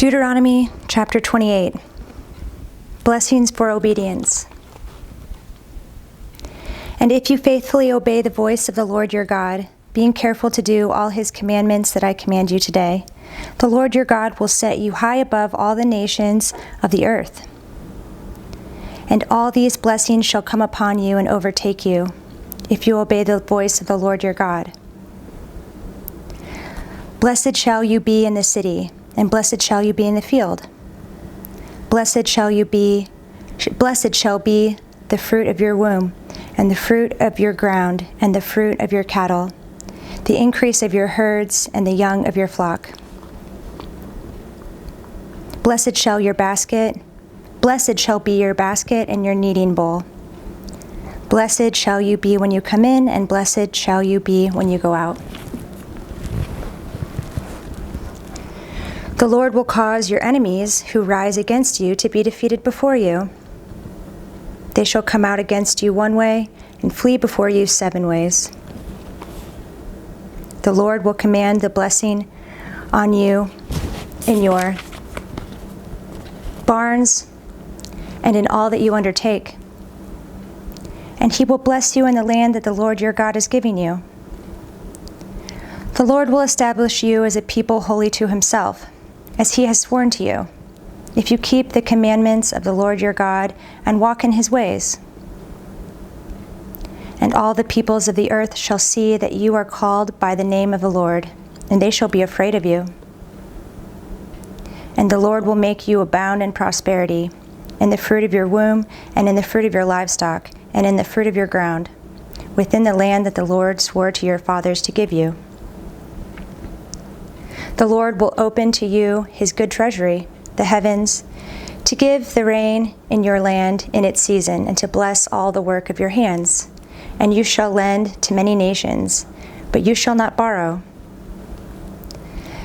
Deuteronomy chapter 28. Blessings for obedience. And if you faithfully obey the voice of the Lord your God, being careful to do all his commandments that I command you today, the Lord your God will set you high above all the nations of the earth. And all these blessings shall come upon you and overtake you, if you obey the voice of the Lord your God. Blessed shall you be in the city, and blessed shall you be in the field. Blessed shall be the fruit of your womb, and the fruit of your ground, and the fruit of your cattle, the increase of your herds, and the young of your flock. Blessed shall be your basket and your kneading bowl. Blessed shall you be when you come in, and blessed shall you be when you go out. The Lord will cause your enemies who rise against you to be defeated before you. They shall come out against you one way and flee before you 7 ways. The Lord will command the blessing on you in your barns and in all that you undertake. And he will bless you in the land that the Lord your God is giving you. The Lord will establish you as a people holy to himself, as he has sworn to you, if you keep the commandments of the Lord your God and walk in his ways. And all the peoples of the earth shall see that you are called by the name of the Lord, and they shall be afraid of you. And the Lord will make you abound in prosperity, in the fruit of your womb, and in the fruit of your livestock, and in the fruit of your ground, within the land that the Lord swore to your fathers to give you. The Lord will open to you his good treasury, the heavens, to give the rain in your land in its season, and to bless all the work of your hands. And you shall lend to many nations, but you shall not borrow.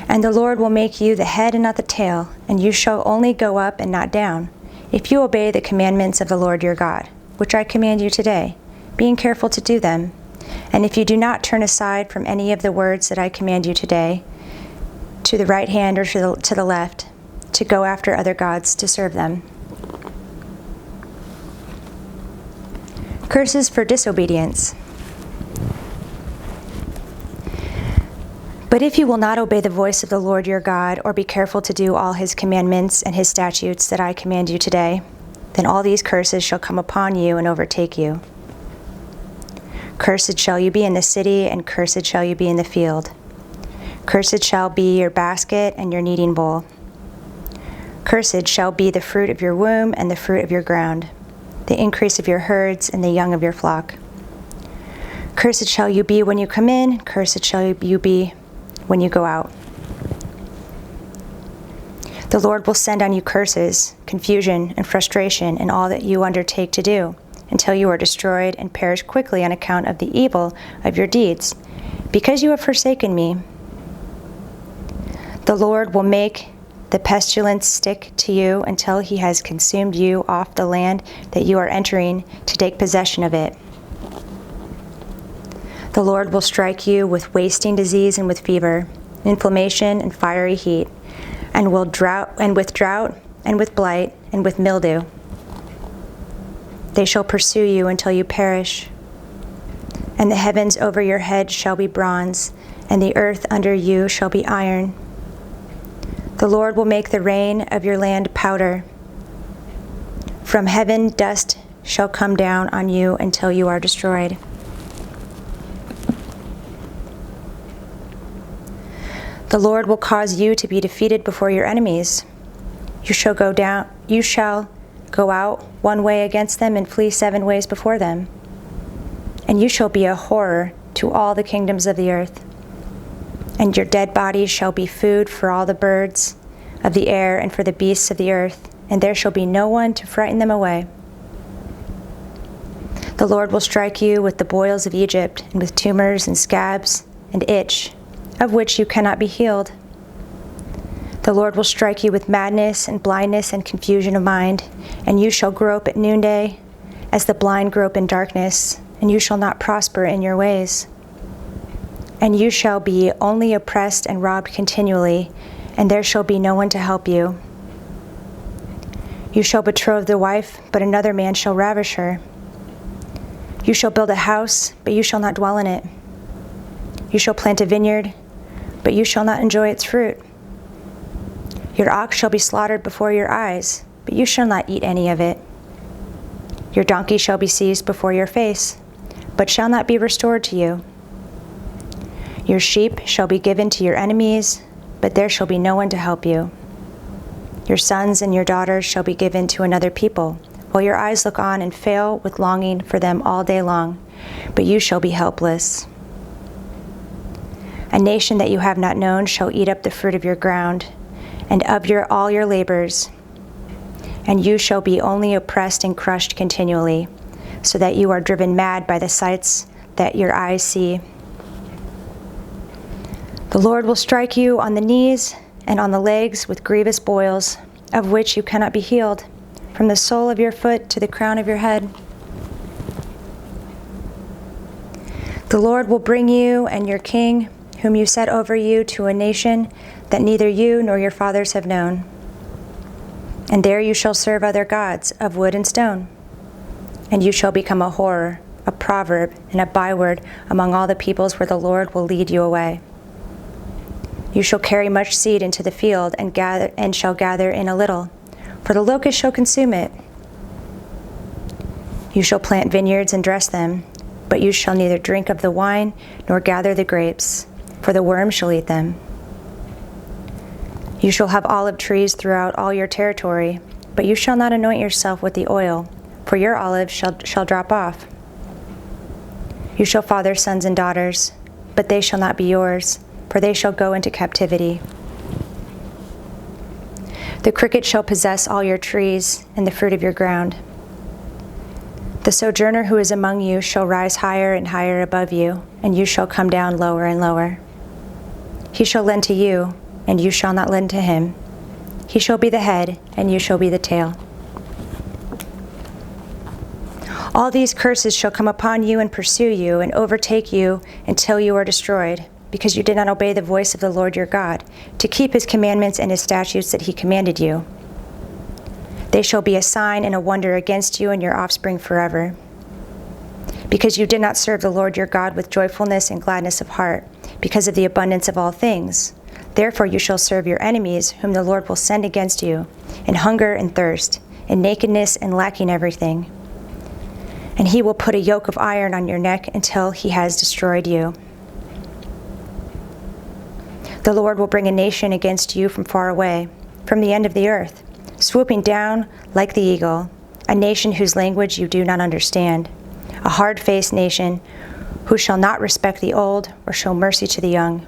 And the Lord will make you the head and not the tail, and you shall only go up and not down, if you obey the commandments of the Lord your God, which I command you today, being careful to do them. And if you do not turn aside from any of the words that I command you today, to the right hand or to the left, to go after other gods to serve them. Curses for disobedience. But if you will not obey the voice of the Lord your God, or be careful to do all his commandments and his statutes that I command you today, then all these curses shall come upon you and overtake you. Cursed shall you be in the city, and cursed shall you be in the field. Cursed shall be your basket and your kneading bowl. Cursed shall be the fruit of your womb and the fruit of your ground, the increase of your herds and the young of your flock. Cursed shall you be when you come in, cursed shall you be when you go out. The Lord will send on you curses, confusion, and frustration in all that you undertake to do, until you are destroyed and perish quickly on account of the evil of your deeds, because you have forsaken me. The Lord will make the pestilence stick to you until he has consumed you off the land that you are entering to take possession of it. The Lord will strike you with wasting disease and with fever, inflammation and fiery heat, and with drought and with blight and with mildew. They shall pursue you until you perish. And the heavens over your head shall be bronze, and the earth under you shall be iron. The Lord will make the rain of your land powder. From heaven dust shall come down on you until you are destroyed. The Lord will cause you to be defeated before your enemies. You shall go out one way against them and flee 7 ways before them. And you shall be a horror to all the kingdoms of the earth. And your dead bodies shall be food for all the birds of the air and for the beasts of the earth, and there shall be no one to frighten them away. The Lord will strike you with the boils of Egypt, and with tumors and scabs and itch, of which you cannot be healed. The Lord will strike you with madness and blindness and confusion of mind, and you shall grope at noonday, as the blind grope in darkness, and you shall not prosper in your ways. And you shall be only oppressed and robbed continually, and there shall be no one to help you. You shall betroth the wife, but another man shall ravish her. You shall build a house, but you shall not dwell in it. You shall plant a vineyard, but you shall not enjoy its fruit. Your ox shall be slaughtered before your eyes, but you shall not eat any of it. Your donkey shall be seized before your face, but shall not be restored to you. Your sheep shall be given to your enemies, but there shall be no one to help you. Your sons and your daughters shall be given to another people, while your eyes look on and fail with longing for them all day long, but you shall be helpless. A nation that you have not known shall eat up the fruit of your ground, and of all your labors, and you shall be only oppressed and crushed continually, so that you are driven mad by the sights that your eyes see. The Lord will strike you on the knees and on the legs with grievous boils, of which you cannot be healed, from the sole of your foot to the crown of your head. The Lord will bring you and your king, whom you set over you, to a nation that neither you nor your fathers have known. And there you shall serve other gods of wood and stone. And you shall become a horror, a proverb, and a byword among all the peoples where the Lord will lead you away. You shall carry much seed into the field, and shall gather in a little, for the locust shall consume it. You shall plant vineyards and dress them, but you shall neither drink of the wine nor gather the grapes, for the worm shall eat them. You shall have olive trees throughout all your territory, but you shall not anoint yourself with the oil, for your olives shall drop off. You shall father sons and daughters, but they shall not be yours, for they shall go into captivity. The cricket shall possess all your trees and the fruit of your ground. The sojourner who is among you shall rise higher and higher above you, and you shall come down lower and lower. He shall lend to you, and you shall not lend to him. He shall be the head, and you shall be the tail. All these curses shall come upon you and pursue you and overtake you until you are destroyed, because you did not obey the voice of the Lord your God, to keep his commandments and his statutes that he commanded you. They shall be a sign and a wonder against you and your offspring forever. Because you did not serve the Lord your God with joyfulness and gladness of heart, because of the abundance of all things. Therefore you shall serve your enemies, whom the Lord will send against you, in hunger and thirst, in nakedness and lacking everything. And he will put a yoke of iron on your neck until he has destroyed you. The Lord will bring a nation against you from far away, from the end of the earth, swooping down like the eagle, a nation whose language you do not understand, a hard-faced nation who shall not respect the old or show mercy to the young.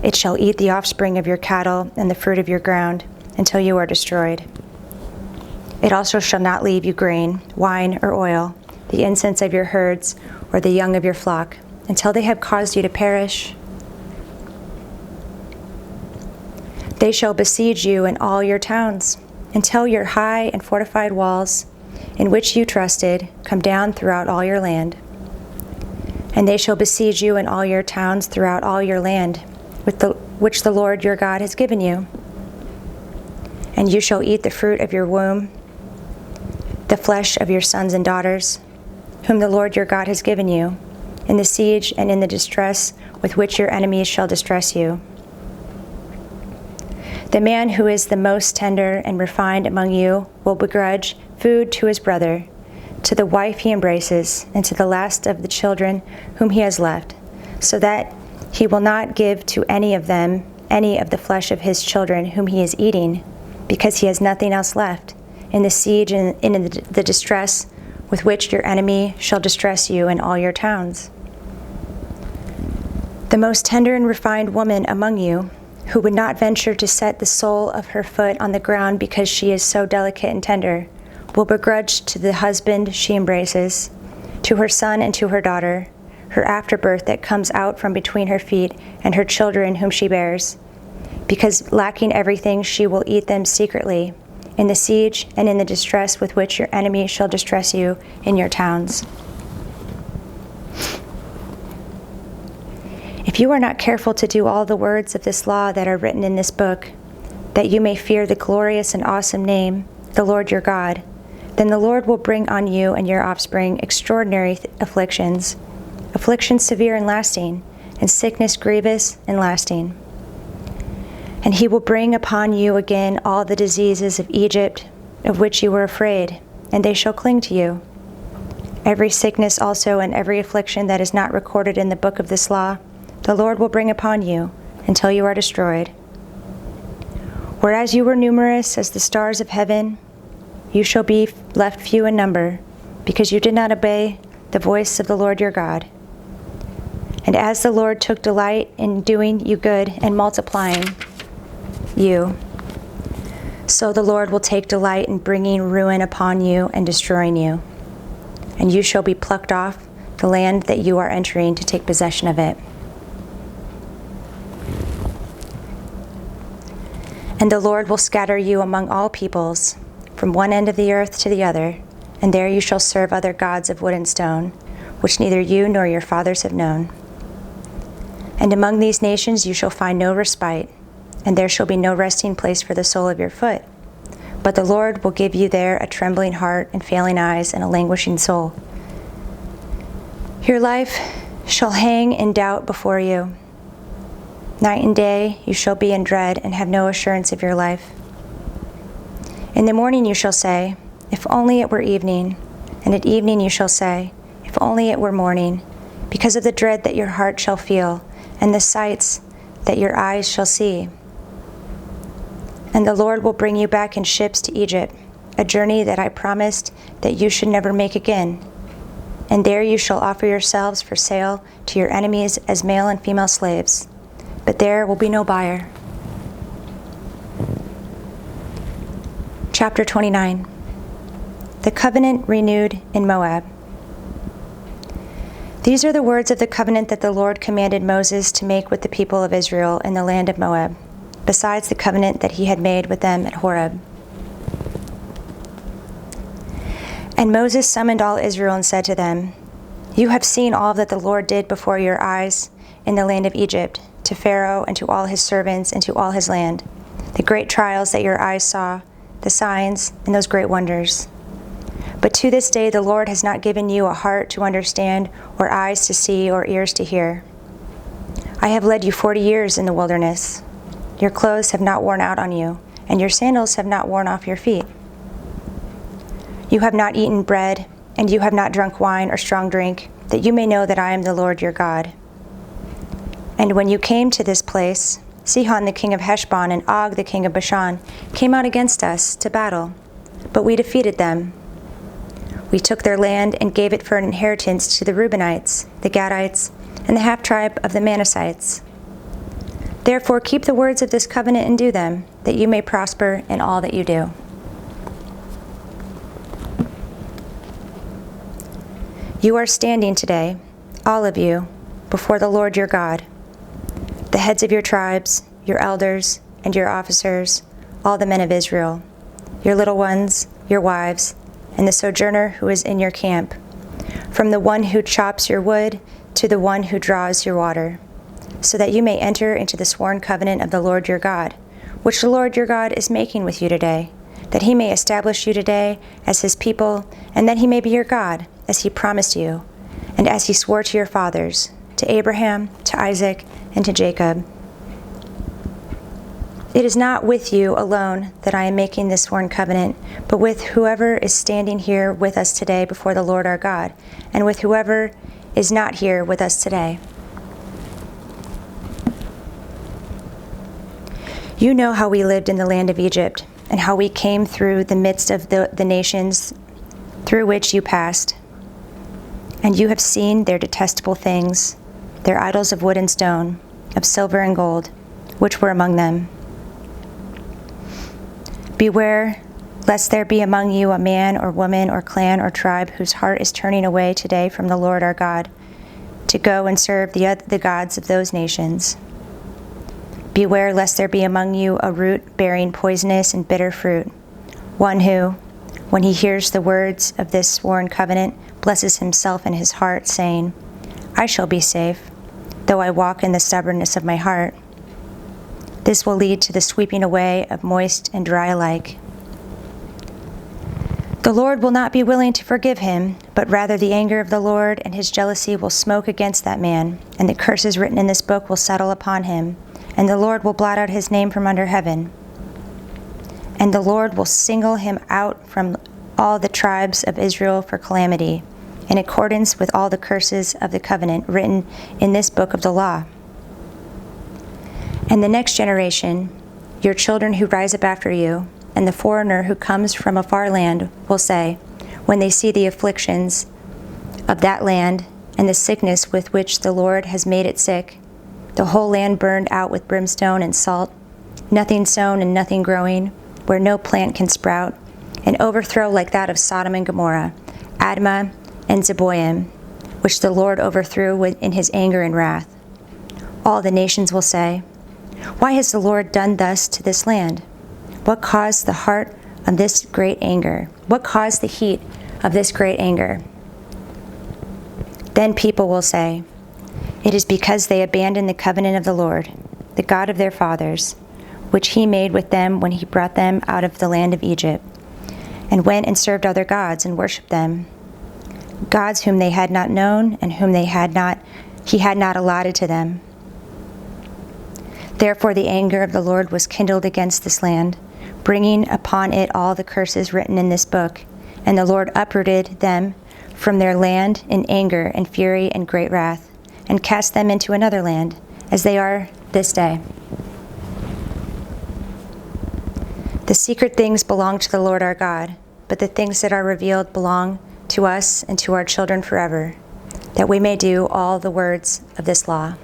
It shall eat the offspring of your cattle and the fruit of your ground until you are destroyed. It also shall not leave you grain, wine, or oil, the incense of your herds, or the young of your flock, until they have caused you to perish. They shall besiege you in all your towns, until your high and fortified walls, in which you trusted, come down throughout all your land. And they shall besiege you in all your towns throughout all your land, which the Lord your God has given you. And you shall eat the fruit of your womb, the flesh of your sons and daughters, whom the Lord your God has given you, in the siege and in the distress with which your enemies shall distress you. The man who is the most tender and refined among you will begrudge food to his brother, to the wife he embraces, and to the last of the children whom he has left, so that he will not give to any of them any of the flesh of his children whom he is eating, because he has nothing else left, in the siege and in the distress with which your enemy shall distress you in all your towns. The most tender and refined woman among you, who would not venture to set the sole of her foot on the ground because she is so delicate and tender, will begrudge to the husband she embraces, to her son and to her daughter, her afterbirth that comes out from between her feet, and her children whom she bears. Because lacking everything, she will eat them secretly, in the siege and in the distress with which your enemy shall distress you in your towns. If you are not careful to do all the words of this law that are written in this book, that you may fear the glorious and awesome name, the Lord your God, then the Lord will bring on you and your offspring extraordinary afflictions, afflictions severe and lasting, and sickness grievous and lasting. And he will bring upon you again all the diseases of Egypt, of which you were afraid, and they shall cling to you. Every sickness also and every affliction that is not recorded in the book of this law, the Lord will bring upon you until you are destroyed. Whereas you were numerous as the stars of heaven, you shall be left few in number, because you did not obey the voice of the Lord your God. And as the Lord took delight in doing you good and multiplying you, so the Lord will take delight in bringing ruin upon you and destroying you. And you shall be plucked off the land that you are entering to take possession of it. And the Lord will scatter you among all peoples, from one end of the earth to the other, and there you shall serve other gods of wood and stone, which neither you nor your fathers have known. And among these nations you shall find no respite, and there shall be no resting place for the sole of your foot. But the Lord will give you there a trembling heart and failing eyes and a languishing soul. Your life shall hang in doubt before you. Night and day you shall be in dread and have no assurance of your life. In the morning you shall say, if only it were evening, and at evening you shall say, if only it were morning, because of the dread that your heart shall feel, and the sights that your eyes shall see. And the Lord will bring you back in ships to Egypt, a journey that I promised that you should never make again. And there you shall offer yourselves for sale to your enemies as male and female slaves. But there will be no buyer. Chapter 29. The covenant renewed in Moab. These are the words of the covenant that the Lord commanded Moses to make with the people of Israel in the land of Moab, besides the covenant that he had made with them at Horeb. And Moses summoned all Israel and said to them, you have seen all that the Lord did before your eyes in the land of Egypt, to Pharaoh and to all his servants and to all his land, the great trials that your eyes saw, the signs and those great wonders. But to this day the Lord has not given you a heart to understand, or eyes to see, or ears to hear. I have led you 40 years in the wilderness. Your clothes have not worn out on you, and your sandals have not worn off your feet. You have not eaten bread, and you have not drunk wine or strong drink, that you may know that I am the Lord your God. And when you came to this place, Sihon the king of Heshbon and Og the king of Bashan came out against us to battle, but we defeated them. We took their land and gave it for an inheritance to the Reubenites, the Gadites, and the half-tribe of the Manassites. Therefore keep the words of this covenant and do them, that you may prosper in all that you do. You are standing today, all of you, before the Lord your God, the heads of your tribes, your elders, and your officers, all the men of Israel, your little ones, your wives, and the sojourner who is in your camp, from the one who chops your wood to the one who draws your water, so that you may enter into the sworn covenant of the Lord your God, which the Lord your God is making with you today, that he may establish you today as his people, and that he may be your God, as he promised you, and as he swore to your fathers, to Abraham, to Isaac, and to Jacob. It is not with you alone that I am making this sworn covenant, but with whoever is standing here with us today before the Lord our God, and with whoever is not here with us today. You know how we lived in the land of Egypt, and how we came through the midst of the nations through which you passed. And you have seen their detestable things, their idols of wood and stone, of silver and gold, which were among them. Beware, lest there be among you a man or woman or clan or tribe whose heart is turning away today from the Lord our God, to go and serve the gods of those nations. Beware lest there be among you a root bearing poisonous and bitter fruit, one who, when he hears the words of this sworn covenant, blesses himself in his heart, saying, I shall be safe, though I walk in the stubbornness of my heart. This will lead to the sweeping away of moist and dry alike. The Lord will not be willing to forgive him, but rather the anger of the Lord and his jealousy will smoke against that man, and the curses written in this book will settle upon him, and the Lord will blot out his name from under heaven. And the Lord will single him out from all the tribes of Israel for calamity, in accordance with all the curses of the covenant written in this book of the law. And the next generation, your children who rise up after you, and the foreigner who comes from a far land will say, when they see the afflictions of that land and the sickness with which the Lord has made it sick, the whole land burned out with brimstone and salt, nothing sown and nothing growing, where no plant can sprout, an overthrow like that of Sodom and Gomorrah, Admah and Zeboim, which the Lord overthrew in his anger and wrath. All the nations will say, why has the Lord done thus to this land? What caused the heart of this great anger? What caused the heat of this great anger? Then people will say, it is because they abandoned the covenant of the Lord, the God of their fathers, which he made with them when he brought them out of the land of Egypt, and went and served other gods and worshipped them, gods whom they had not known and whom he had not allotted to them. Therefore the anger of the Lord was kindled against this land, bringing upon it all the curses written in this book, and the Lord uprooted them from their land in anger and fury and great wrath, and cast them into another land, as they are this day. The secret things belong to the Lord our God, but the things that are revealed belong to us and to our children forever, that we may do all the words of this law.